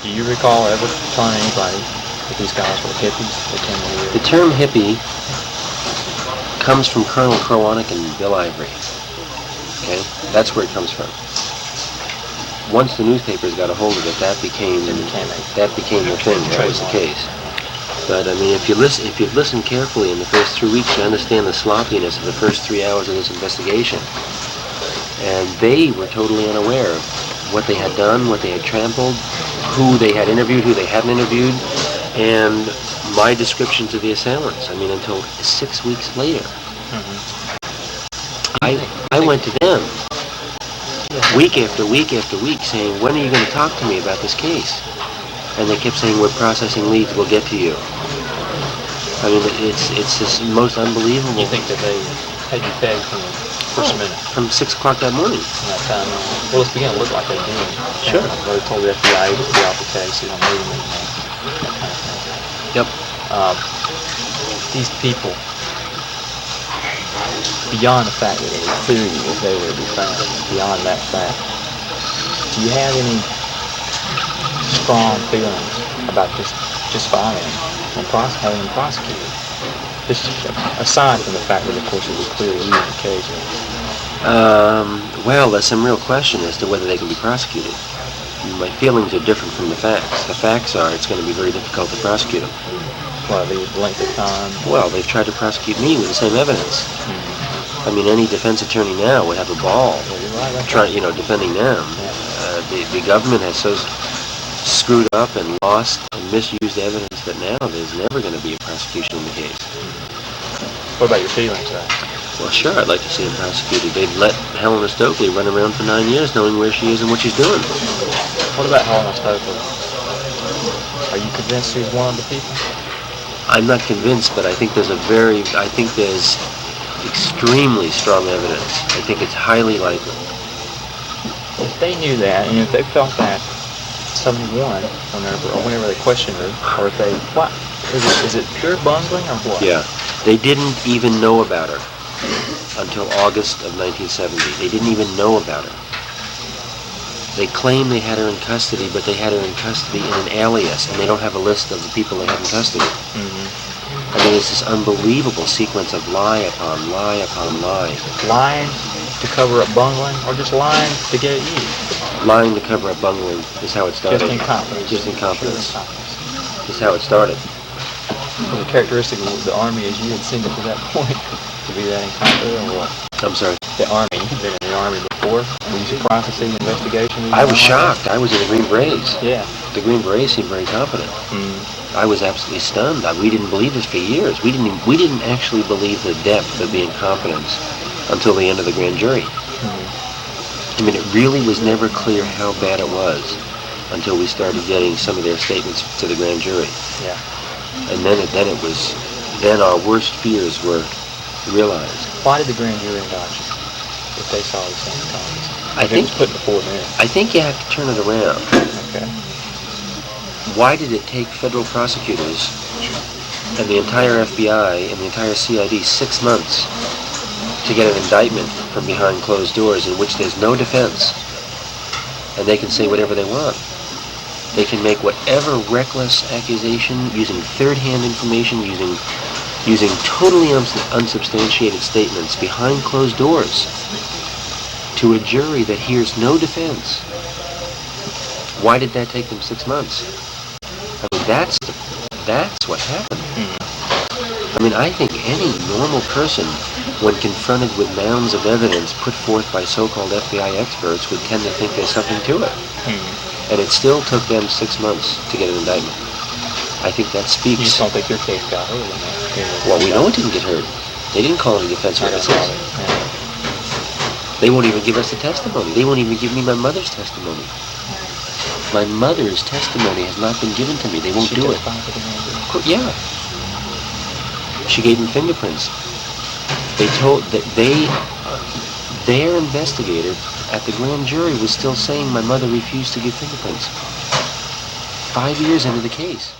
Do you recall ever telling anybody that these guys were hippies that came over here? The term hippie comes from Colonel Kroanick and Bill Ivory. Okay? That's where it comes from. Once the newspapers got a hold of it, that became the thing. That was the case. But I mean, if you've listened carefully in the first 3 weeks, you understand the sloppiness of the first 3 hours of this investigation. And they were totally unaware of what they had done, what they had trampled, who they had interviewed, who they hadn't interviewed, and my descriptions of the assailants. I mean, until 6 weeks later. I went to them week after week after week saying, when are you going to talk to me about this case? And they kept saying, we're processing leads, we'll get to you. I mean, it's just most unbelievable. You think that they had you pegged from the first minute? From 6 o'clock that morning. From that time on. Well, it's beginning to look like they did. Sure. They told the FBI to be off the case, you know, meeting them, that kind of thing. Yep. These people, beyond the fact that it was clear that they were to be found, beyond that fact, do you have any strong feelings about just filing and having them prosecuted? Just aside from the fact that, of course, it was clear to you in the case. Well, there's some real question as to whether they can be prosecuted. My feelings are different from the facts. The facts are it's going to be very difficult to prosecute them. Well, the length of time? Well, they've tried to prosecute me with the same evidence. I mean, any defense attorney now would have a ball defending them. The government has so screwed up and lost and misused evidence that now there's never going to be a prosecution in the case. What about your feelings, though? Well, sure, I'd like to see him prosecuted. They've let Helena Stoeckley run around for 9 years knowing where she is and what she's doing. What about Helena Stoeckley? Are you convinced she's one of the people? I'm not convinced, but I think there's extremely strong evidence. I think it's highly likely. If they knew that, and if they felt that 71, whenever they questioned her, or if they, what? Is it pure bungling or what? Yeah. They didn't even know about her until August of 1970. They didn't even know about her. They claim they had her in custody, but they had her in custody in an alias, and they don't have a list of the people they had in custody. I mean, it's this unbelievable sequence of lie upon lie upon lie. Lying to cover up bungling, or just lying to get at you? Lying to cover up bungling is how it started. Just incompetence. Just incompetence. Is how it started. Was it characteristic of the Army as you had seen it to that point to be that incompetent, or what? I'm sorry? The Army. You've been in the Army before. Were you surprised to see the investigation? I was shocked. I was in the Green Berets. Yeah. The Green Berets seemed very competent. I was absolutely stunned. We didn't believe this for years. We didn't actually believe the depth of the incompetence until the end of the grand jury. I mean, it really was never clear how bad it was until we started getting some of their statements to the grand jury. Yeah. And then our worst fears were realized. Why did the grand jury indict you if they saw the same incompetence? I think it was put before them. I think you have to turn it around. Okay. Why did it take federal prosecutors and the entire FBI and the entire CID 6 months to get an indictment from behind closed doors in which there's no defense, and they can say whatever they want? They can make whatever reckless accusation using third-hand information, using totally unsubstantiated statements behind closed doors to a jury that hears no defense. Why did that take them 6 months? I mean, that's what happened. I mean, I think any normal person, when confronted with mounds of evidence put forth by so-called FBI experts, would tend to think there's something to it. And it still took them 6 months to get an indictment. I think that speaks. You just don't think your case got heard in that? Well, we know it didn't get heard. They didn't call any defense witnesses. They won't even give us the testimony. They won't even give me my mother's testimony. My mother's testimony has not been given to me. They won't do it. Yeah. She gave them fingerprints. They told that their investigator at the grand jury was still saying my mother refused to give fingerprints. 5 years into the case.